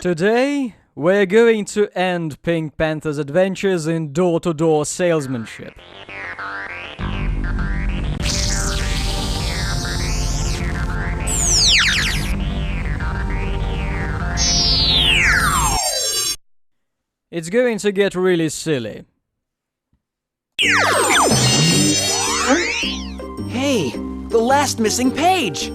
Today, we're going to end Pink Panther's adventures in door-to-door salesmanship. It's going to get really silly. Hey, the last missing page!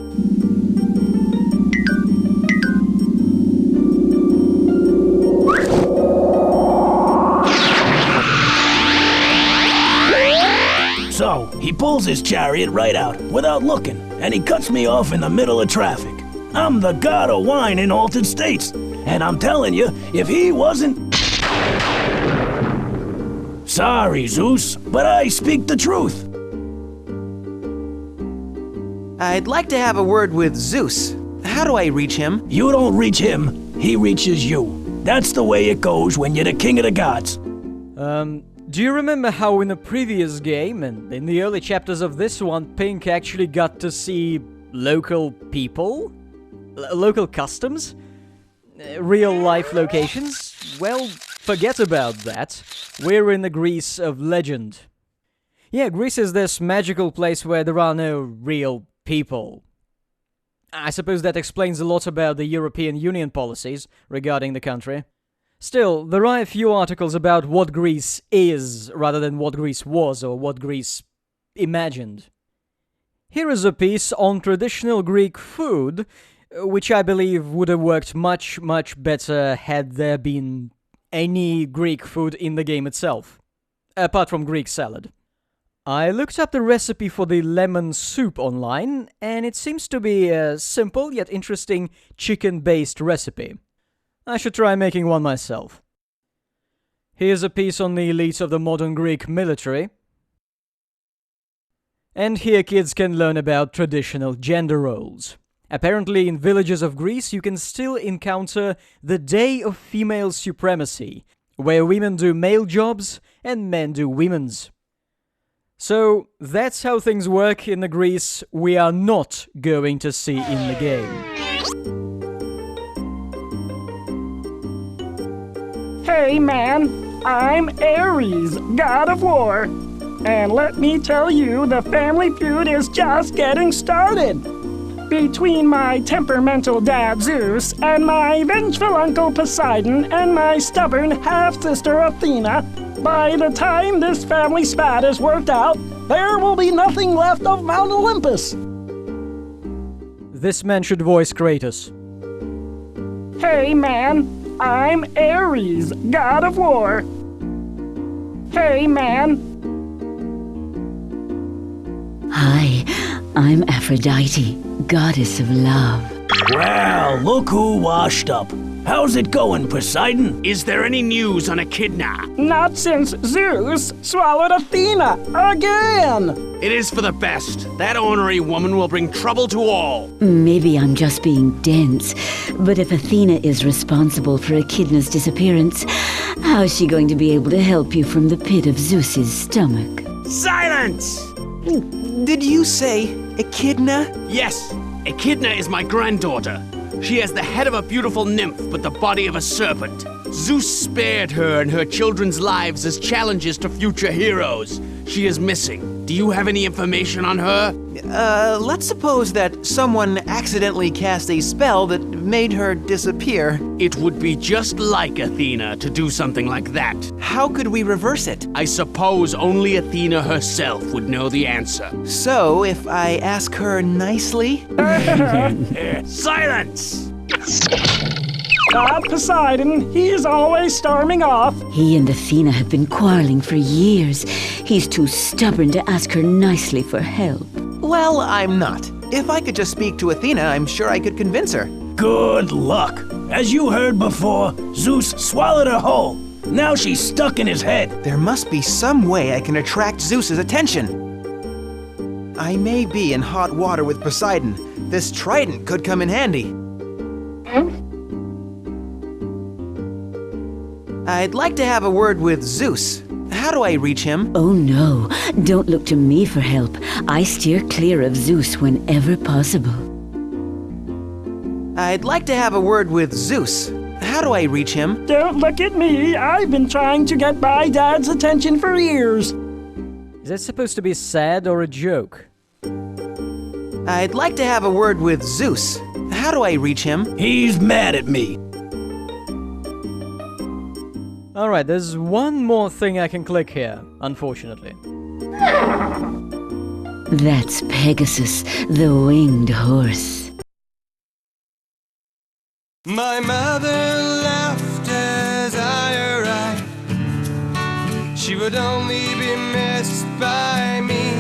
So, he pulls his chariot right out, without looking, and he cuts me off in the middle of traffic. I'm the god of wine in altered states, and I'm telling you, if he wasn't... Sorry, Zeus, but I speak the truth. I'd like to have a word with Zeus. How do I reach him? You don't reach him, he reaches you. That's the way it goes when you're the king of the gods. Do you remember how in the previous game, and in the early chapters of this one, Pink actually got to see local people? Local customs? Real-life locations? Well, forget about that. We're in the Greece of legend. Yeah, Greece is this magical place where there are no real people. I suppose that explains a lot about the European Union policies regarding the country. Still, there are a few articles about what Greece is, rather than what Greece was or what Greece imagined. Here is a piece on traditional Greek food, which I believe would have worked much better had there been any Greek food in the game itself, apart from Greek salad. I looked up the recipe for the lemon soup online, and it seems to be a simple yet interesting chicken-based recipe. I should try making one myself. Here's a piece on the elite of the modern Greek military. And here kids can learn about traditional gender roles. Apparently in villages of Greece you can still encounter the Day of Female Supremacy, where women do male jobs and men do women's. So that's how things work in the Greece we are not going to see in the game. Hey man, I'm Ares, god of war. And let me tell you, the family feud is just getting started. Between my temperamental dad Zeus and my vengeful uncle Poseidon and my stubborn half-sister Athena, by the time this family spat is worked out, there will be nothing left of Mount Olympus. This man should voice Kratos. Hey man, I'm Ares, god of war. Hey man. Hi, I'm Aphrodite, goddess of love. Well, look who washed up. How's it going, Poseidon? Is there any news on Echidna? Not since Zeus swallowed Athena again! It is for the best. That ornery woman will bring trouble to all. Maybe I'm just being dense, but if Athena is responsible for Echidna's disappearance, how's she going to be able to help you from the pit of Zeus's stomach? Silence! Did you say Echidna? Yes, Echidna is my granddaughter. She has the head of a beautiful nymph, but the body of a serpent. Zeus spared her and her children's lives as challenges to future heroes. She is missing. Do you have any information on her? Let's suppose that someone accidentally cast a spell that made her disappear. It would be just like Athena to do something like that. How could we reverse it? I suppose only Athena herself would know the answer. So, if I ask her nicely? Silence! God Poseidon, he's always storming off. He and Athena have been quarreling for years. He's too stubborn to ask her nicely for help. Well, I'm not. If I could just speak to Athena, I'm sure I could convince her. Good luck. As you heard before, Zeus swallowed her whole. Now she's stuck in his head. There must be some way I can attract Zeus's attention. I may be in hot water with Poseidon. This trident could come in handy. I'd like to have a word with Zeus. How do I reach him? Oh no, don't look to me for help. I steer clear of Zeus whenever possible. I'd like to have a word with Zeus. How do I reach him? Don't look at me. I've been trying to get my dad's attention for years. Is that supposed to be sad or a joke? I'd like to have a word with Zeus. How do I reach him? He's mad at me. Alright, there's one more thing I can click here, unfortunately. That's Pegasus, the winged horse. My mother laughed as I arrived. She would only be missed by me.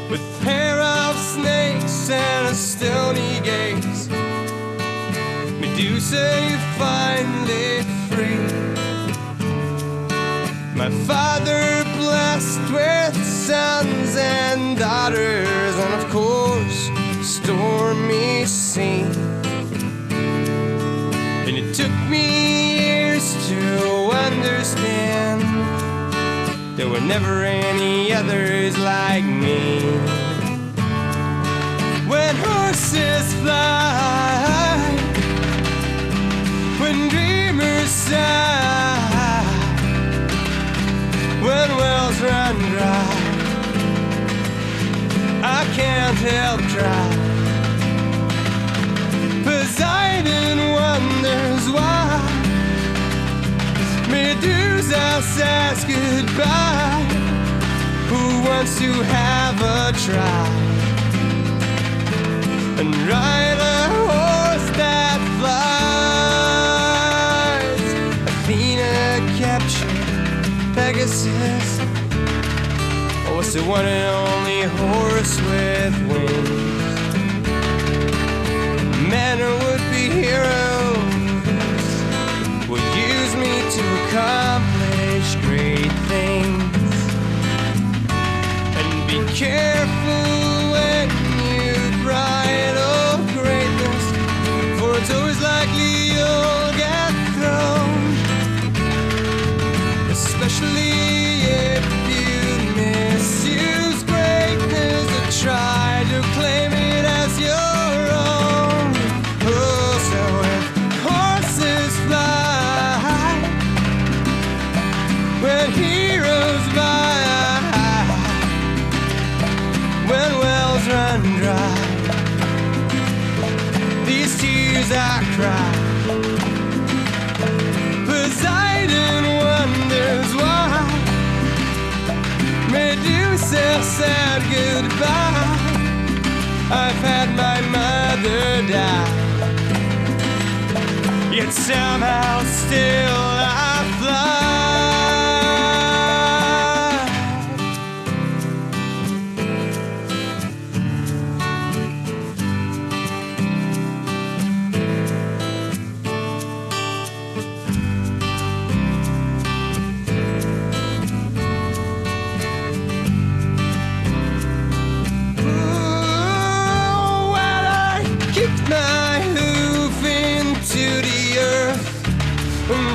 With a pair of snakes and a stony gaze, Medusa, you finally free. My father blessed with sons and daughters, and of course, stormy sea. And it took me years to understand there were never any others like me. When horses fly, when dreamers sigh, when wells run dry, I can't help try. Poseidon wonders why Medusa says goodbye. Who wants to have a try and ride a horse that flies? Athena captured Pegasus. Was the one and only horse with wings. Men would-be heroes would use me to accomplish great things. And be careful when you bridle greatness, for it's always likely you'll get thrown, especially if you misuse greatness to try to claim it as your own. Oh, so if horses fly, when heroes die, when wells run dry, these tears I cry. Poseidon wonders why Medusa said goodbye. I've had my mother die, yet somehow still I fly.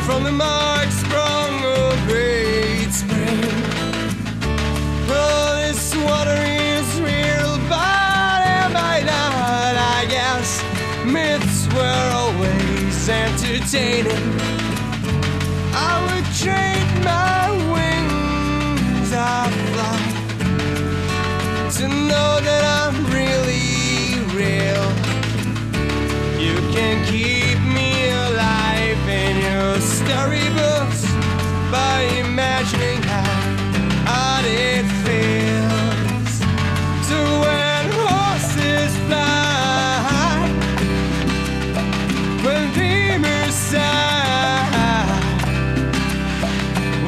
From the mark sprung a great spring. Oh, this water is real, but am I not? I guess myths were always entertaining. I would trade my wings of flight to know that I'm really real. You can keep me alive in your storybooks by imagining how odd it feels. So when horses fly, when dreamers sigh,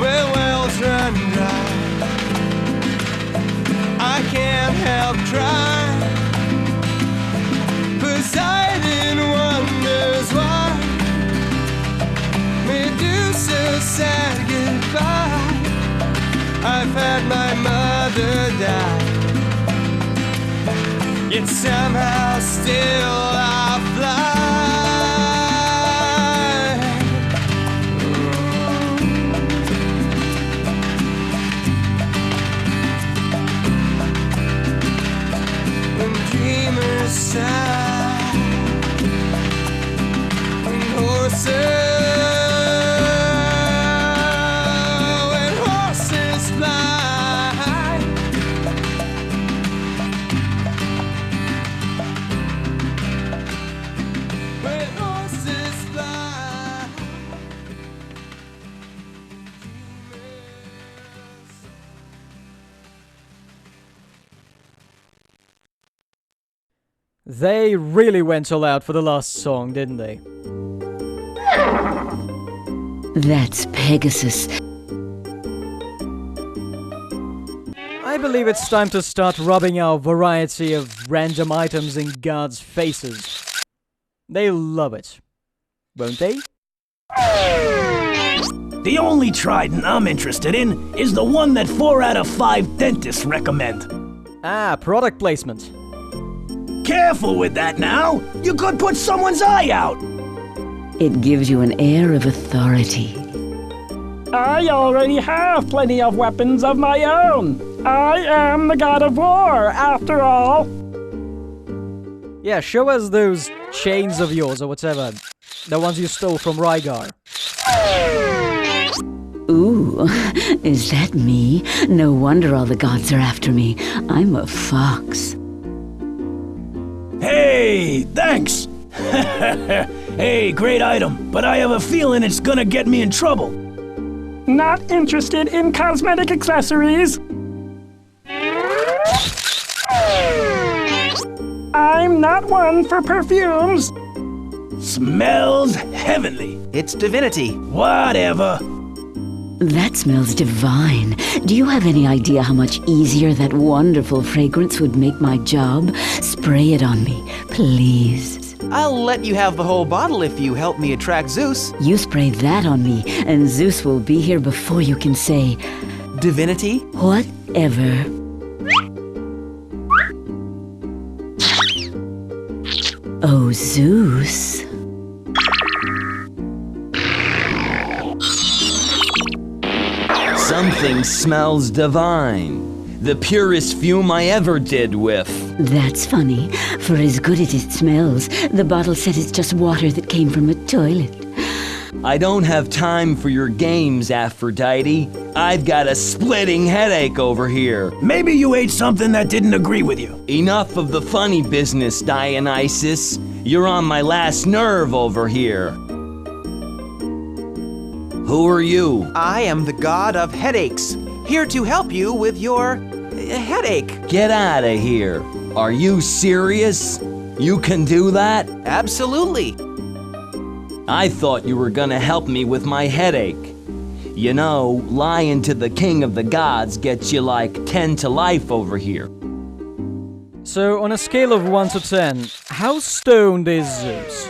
when wells run dry, I can't help trying. Poseidon wonders why Medusa said goodbye. I've had my mother die, yet somehow still I fly. When dreamers sigh, They really went all out for the last song, didn't they? That's Pegasus. I believe it's time to start rubbing our variety of random items in guards' faces. They'll love it, won't they? The only trident I'm interested in is the one that 4 out of 5 dentists recommend. Ah, product placement. Careful with that now! You could put someone's eye out! It gives you an air of authority. I already have plenty of weapons of my own. I am the god of war, after all. Yeah, show us those chains of yours or whatever. The ones you stole from Rygar. Ooh, is that me? No wonder all the gods are after me. I'm a fox. Hey, thanks! Hey, great item, but I have a feeling it's gonna get me in trouble. Not interested in cosmetic accessories. I'm not one for perfumes. Smells heavenly. It's divinity. Whatever. That smells divine. Do you have any idea how much easier that wonderful fragrance would make my job? Spray it on me, please. I'll let you have the whole bottle if you help me attract Zeus. You spray that on me, and Zeus will be here before you can say, Divinity? whatever. Oh, Zeus. Something smells divine. The purest fume I ever did with. That's funny. For as good as it smells, the bottle said it's just water that came from a toilet. I don't have time for your games, Aphrodite. I've got a splitting headache over here. Maybe you ate something that didn't agree with you. Enough of the funny business, Dionysus. You're on my last nerve over here. Who are you? I am the god of headaches, here to help you with your headache. Get out of here. Are you serious? You can do that? Absolutely. I thought you were gonna help me with my headache. You know, lying to the king of the gods gets you like 10 to life over here. So, on a scale of 1 to 10, how stoned is Zeus?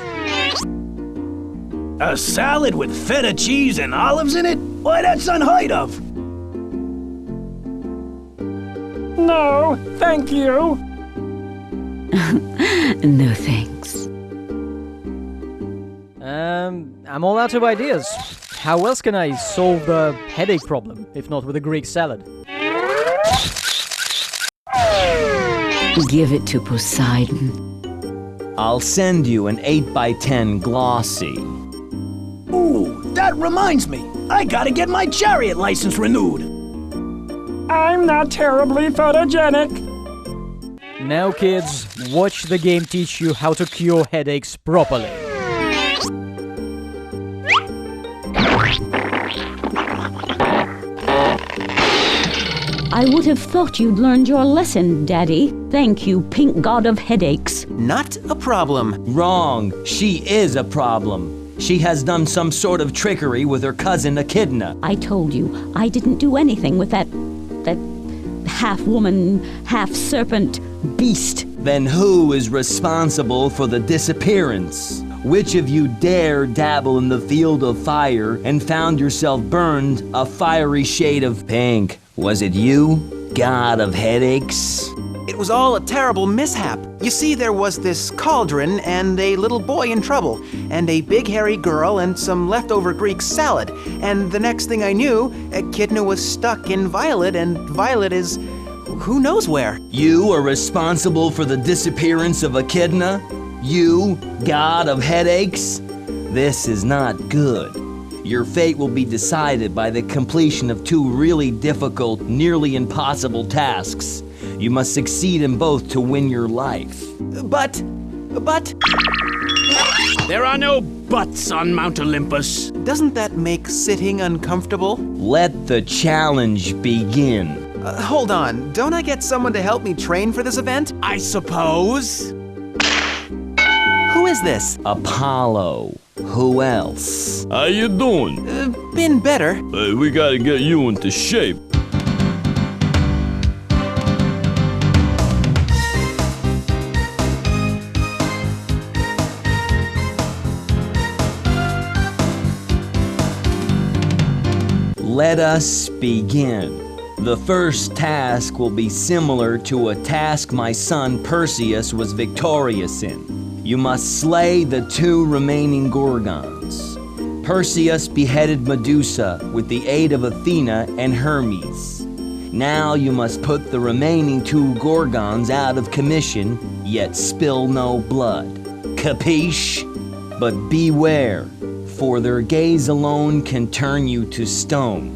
A salad with feta cheese and olives in it? Why, that's unheard of. No, thank you. No thanks. I'm all out of ideas. How else can I solve the headache problem, if not with a Greek salad? Give it to Poseidon. I'll send you an 8x10 glossy. Ooh, that reminds me. I gotta get my chariot license renewed. I'm not terribly photogenic. Now kids, watch the game teach you how to cure headaches properly. I would have thought you'd learned your lesson, Daddy. Thank you, pink god of headaches. Not a problem. Wrong. She is a problem. She has done some sort of trickery with her cousin Echidna. I told you, I didn't do anything with that half-woman, half-serpent beast. Then who is responsible for the disappearance? Which of you dare dabble in the field of fire and found yourself burned a fiery shade of pink? Was it you, god of headaches? It was all a terrible mishap. You see, there was this cauldron and a little boy in trouble, and a big hairy girl and some leftover Greek salad. And the next thing I knew, Echidna was stuck in Violet, and Violet is who knows where. You are responsible for the disappearance of Echidna? You, god of headaches? This is not good. Your fate will be decided by the completion of 2 really difficult, nearly impossible tasks. You must succeed in both to win your life. But... There are no buts on Mount Olympus. Doesn't that make sitting uncomfortable? Let the challenge begin. Hold on, don't I get someone to help me train for this event? I suppose. is this? Apollo. Who else? How you doing? Been better. Hey, we gotta get you into shape. Let us begin. The first task will be similar to a task my son Perseus was victorious in. You must slay the 2 remaining Gorgons. Perseus beheaded Medusa with the aid of Athena and Hermes. Now you must put the remaining 2 Gorgons out of commission, yet spill no blood. Capiche? But beware, for their gaze alone can turn you to stone.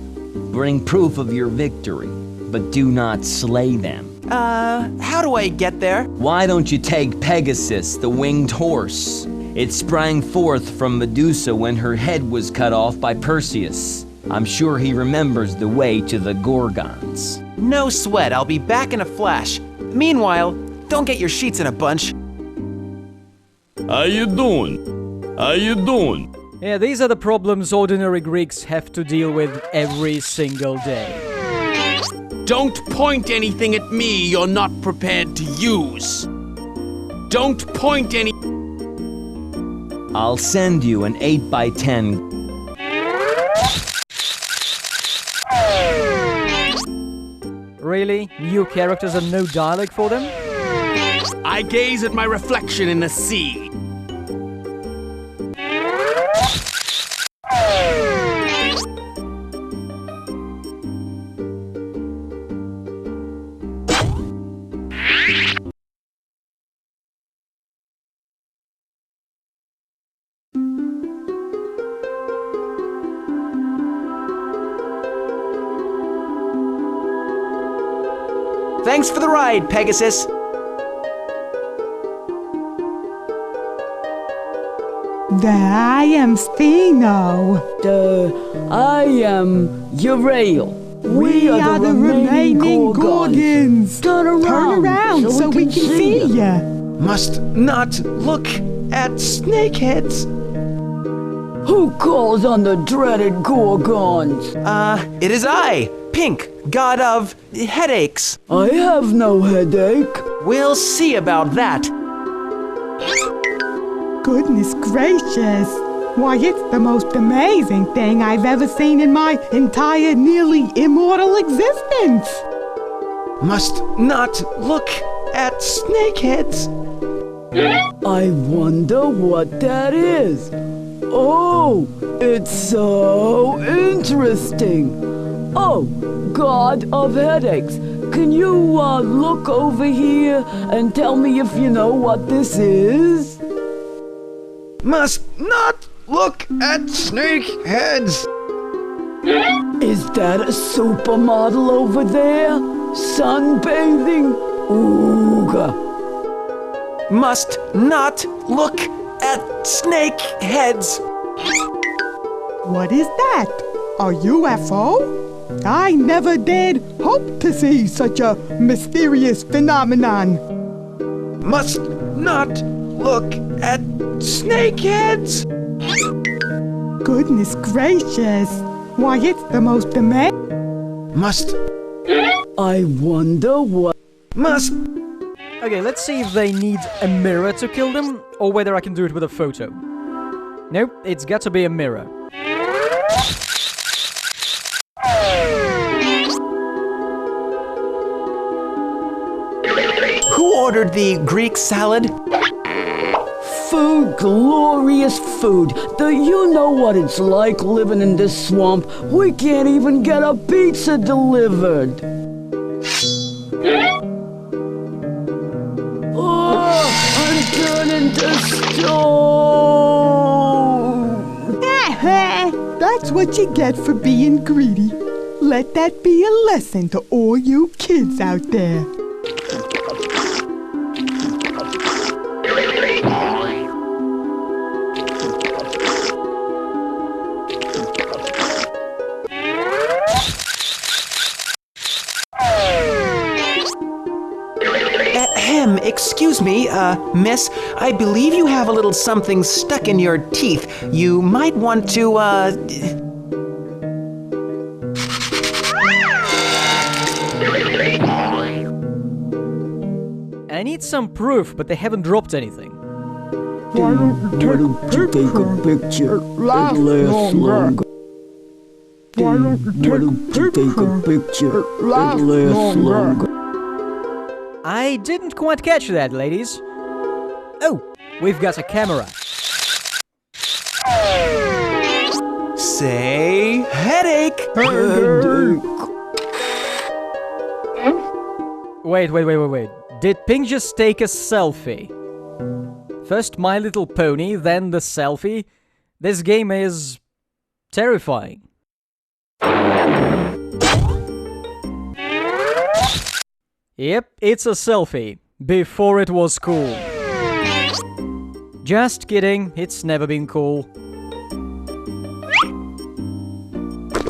Bring proof of your victory, but do not slay them. How do I get there? Why don't you take Pegasus, the winged horse? It sprang forth from Medusa when her head was cut off by Perseus. I'm sure he remembers the way to the Gorgons. No sweat, I'll be back in a flash. Meanwhile, don't get your sheets in a bunch. How you doing? How you doing? Yeah, these are the problems ordinary Greeks have to deal with every single day. Don't point anything at me you're not prepared to use. Don't point any... I'll send you an 8x10. Really? New characters and no dialogue for them? I gaze at my reflection in the sea. Thanks for the ride, Pegasus. I am Steno. I am Uriel. We are the remaining Gorgons. Turn around so we can see ya. Must not look at snakeheads. Who calls on the dreaded Gorgons? It is I, Pink, god of headaches. I have no headache. We'll see about that. Goodness gracious. Why, it's the most amazing thing I've ever seen in my entire nearly immortal existence. Must not look at snakeheads. I wonder what that is. Oh, it's so interesting. Oh, god of headaches, can you look over here and tell me if you know what this is? Must not look at snakeheads. Is that a supermodel over there? Sunbathing? Ooga. Must not look at snakeheads. What is that? A UFO? I never did hope to see such a mysterious phenomenon. Must not look at snakeheads. Goodness gracious. Why, it's the most amazing. Must. I wonder what. Must. Okay, let's see if they need a mirror to kill them, or whether I can do it with a photo. Nope, it's got to be a mirror. Who ordered the Greek salad? Food, glorious food. Do you know what it's like living in this swamp? We can't even get a pizza delivered. Oh, I'm turning to stone. That's what you get for being greedy. Let that be a lesson to all you kids out there. Excuse me, miss, I believe you have a little something stuck in your teeth. You might want to, I need some proof, but they haven't dropped anything. Why don't you take a picture? It lasts longer. Why don't you take a picture? It lasts longer. I didn't quite catch that, ladies. Oh, we've got a camera. say headache. Wait. Did Pink just take a selfie? First My Little Pony, then the selfie? This game is terrifying. Yep, it's a selfie. Before it was cool. Just kidding, it's never been cool.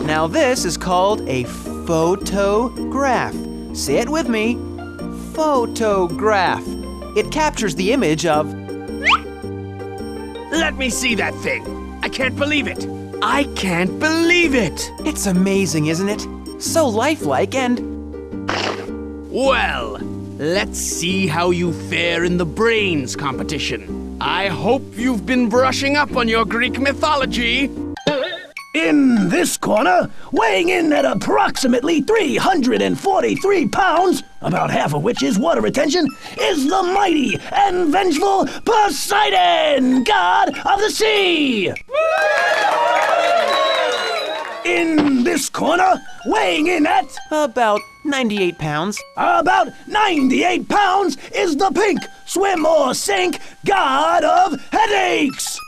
Now this is called a photograph. Say it with me. Photograph. It captures the image of... Let me see that thing. I can't believe it. I can't believe it. It's amazing, isn't it? So lifelike and... Well, let's see how you fare in the brains competition. I hope you've been brushing up on your Greek mythology. In this corner, weighing in at approximately 343 pounds, about half of which is water retention, is the mighty and vengeful Poseidon, god of the sea! In this corner, weighing in at... about 98 pounds. About 98 pounds is the pink, swim or sink, god of headaches!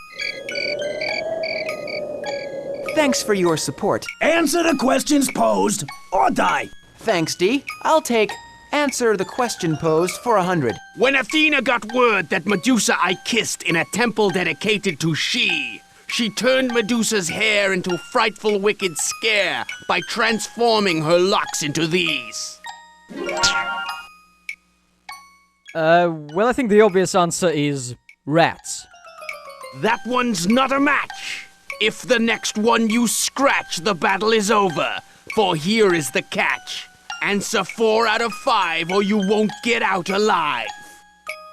Thanks for your support. Answer the questions posed, or die. Thanks, Dee. I'll take answer the question posed for 100. When Athena got word that Medusa I kissed in a temple dedicated to she turned Medusa's hair into a frightful wicked scare by transforming her locks into these. Well, I think the obvious answer is rats. That one's not a match. If the next one you scratch, the battle is over. For here is the catch. Answer 4 out of 5 or you won't get out alive.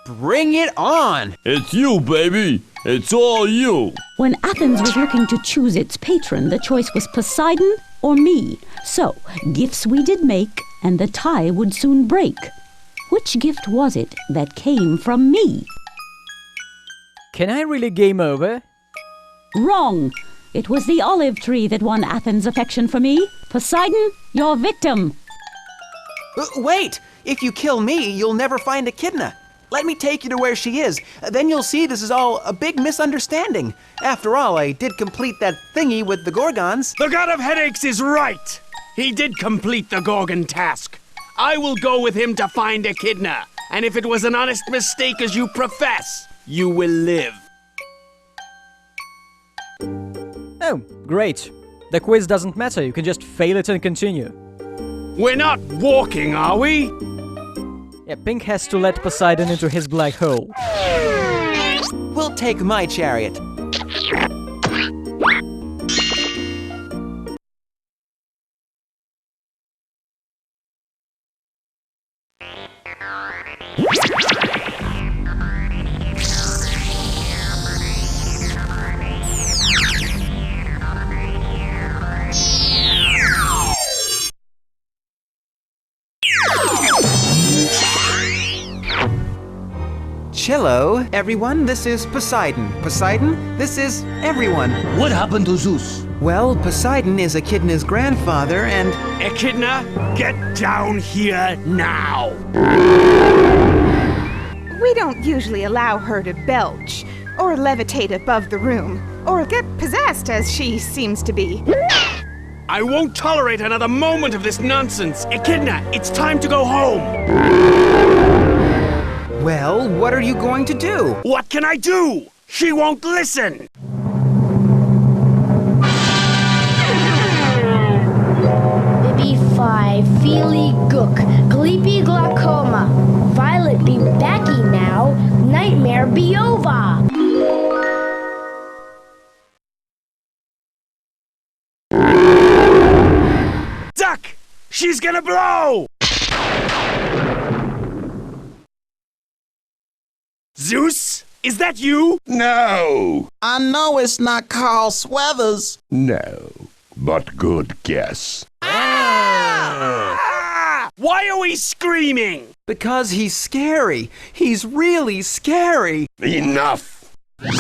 Bring it on! It's you, baby! It's all you! When Athens was looking to choose its patron, the choice was Poseidon or me. So, gifts we did make, and the tie would soon break. Which gift was it that came from me? Can I really game over? Wrong. It was the olive tree that won Athens' affection for me. Poseidon, your victim. Wait! If you kill me, you'll never find Echidna. Let me take you to where she is. Then you'll see this is all a big misunderstanding. After all, I did complete that thingy with the Gorgons. The god of headaches is right. He did complete the Gorgon task. I will go with him to find Echidna. And if it was an honest mistake as you profess, you will live. Oh, great. The quiz doesn't matter, you can just fail it and continue. We're not walking, are we? Yeah, Pink has to let Poseidon into his black hole. We'll take my chariot. Hello, everyone. This is Poseidon. Poseidon, this is everyone. What happened to Zeus? Well, Poseidon is Echidna's grandfather, and... Echidna, get down here now! We don't usually allow her to belch, or levitate above the room, or get possessed as she seems to be. I won't tolerate another moment of this nonsense! Echidna, it's time to go home! Well, what are you going to do? What can I do? She won't listen! Bibi Phi, Feely Gook, Gleepy Glaucoma, Violet be backy now, Nightmare. nightmare be over. Duck! She's gonna blow! Zeus? Is that you? No! I know it's not Carl Sweathers. No, but good guess. Why are we screaming? Because he's scary. He's really scary. Enough! That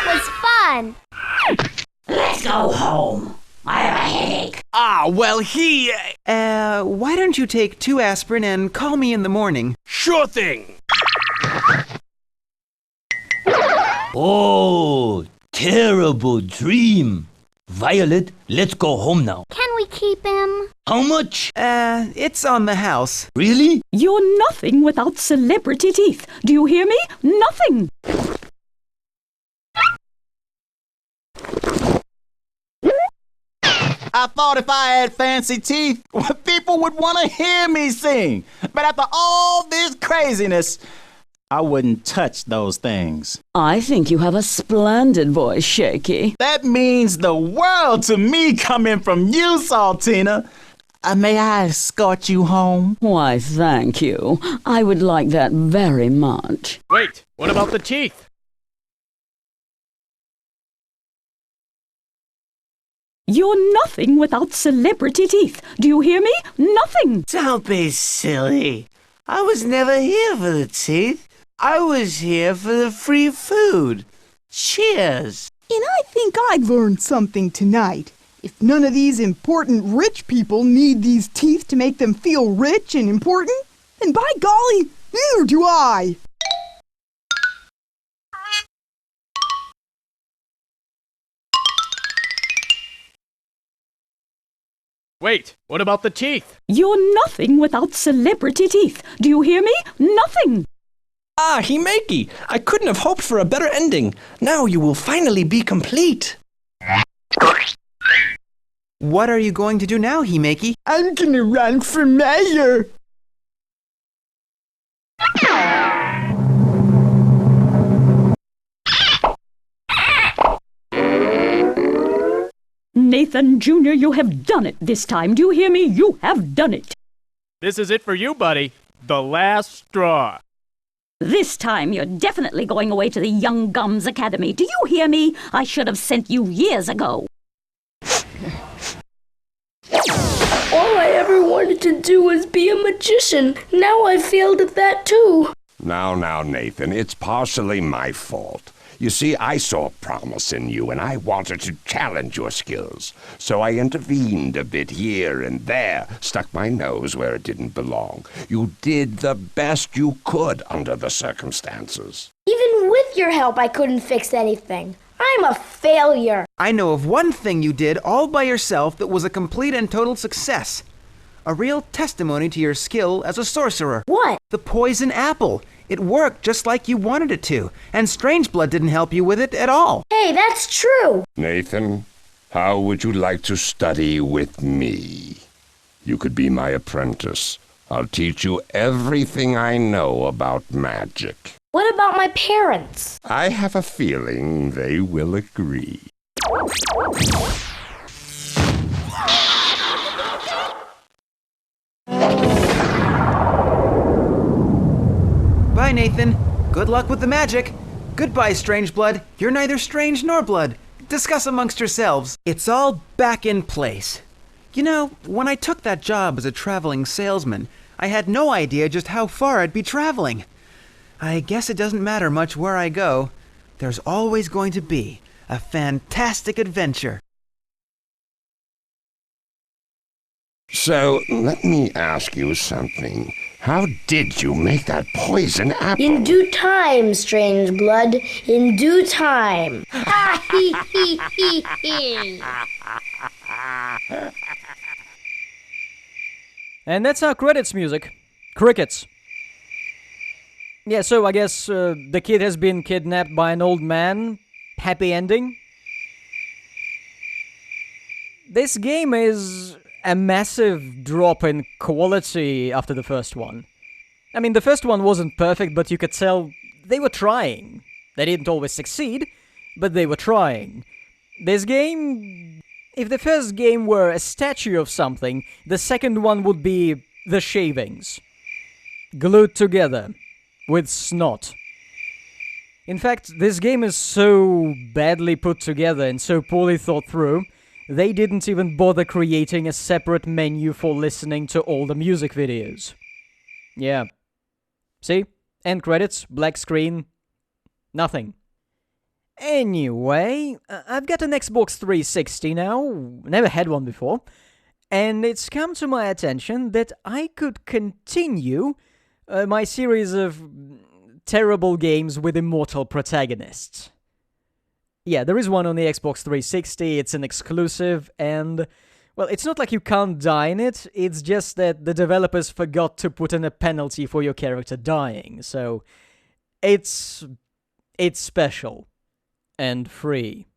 was fun. Let's go home. I have a headache. Ah, well, why don't you take 2 aspirin and call me in the morning? Sure thing. Oh, terrible dream. Violet, let's go home now. Can we keep him? How much? It's on the house. Really? You're nothing without celebrity teeth. Do you hear me? Nothing. I thought if I had fancy teeth, people would want to hear me sing. But after all this craziness, I wouldn't touch those things. I think you have a splendid voice, Shaky. That means the world to me coming from you, Saltina. May I escort you home? Why, thank you. I would like that very much. Wait, what about the teeth? You're nothing without celebrity teeth. Do you hear me? Nothing. Don't be silly. I was never here for the teeth. I was here for the free food. Cheers. And I think I've learned something tonight. If none of these important rich people need these teeth to make them feel rich and important, then by golly, neither do I. Wait, what about the teeth? You're nothing without celebrity teeth. Do you hear me? Nothing. Ah, Himeki, I couldn't have hoped for a better ending. Now you will finally be complete. What are you going to do now, Himeki? I'm gonna run for mayor. Nathan Jr., you have done it this time. Do you hear me? You have done it. This is it for you, buddy. The last straw. This time you're definitely going away to the Young Gums Academy. Do you hear me? I should have sent you years ago. All I ever wanted to do was be a magician. Now I failed at that too. Now, Nathan, it's partially my fault. You see, I saw promise in you, and I wanted to challenge your skills. So I intervened a bit here and there, stuck my nose where it didn't belong. You did the best you could under the circumstances. Even with your help, I couldn't fix anything. I'm a failure. I know of one thing you did all by yourself that was a complete and total success. A real testimony to your skill as a sorcerer. What? The poison apple. It worked just like you wanted it to, and Strangeblood didn't help you with it at all. Hey, that's true. Nathan, how would you like to study with me? You could be my apprentice. I'll teach you everything I know about magic. What about my parents? I have a feeling they will agree. Bye, Nathan. Good luck with the magic. Goodbye, Strangeblood. You're neither strange nor blood. Discuss amongst yourselves. It's all back in place. You know, when I took that job as a traveling salesman, I had no idea just how far I'd be traveling. I guess it doesn't matter much where I go. There's always going to be a fantastic adventure. So, let me ask you something. How did you make that poison apple? In due time, Strangeblood. In due time. And that's our credits music. Crickets. Yeah, so I guess the kid has been kidnapped by an old man. Happy ending. This game is a massive drop in quality after the first one. I mean, the first one wasn't perfect, but you could tell they were trying. They didn't always succeed, but they were trying. This game... If the first game were a statue of something, the second one would be the shavings. Glued together. With snot. In fact, this game is so badly put together and so poorly thought through, they didn't even bother creating a separate menu for listening to all the music videos. Yeah. See? End credits, black screen, nothing. Anyway, I've got an Xbox 360 now, never had one before, and it's come to my attention that I could continue my series of terrible games with immortal protagonists. Yeah, there is one on the Xbox 360, it's an exclusive, and, well, it's not like you can't die in it, it's just that the developers forgot to put in a penalty for your character dying, so it's special. And free.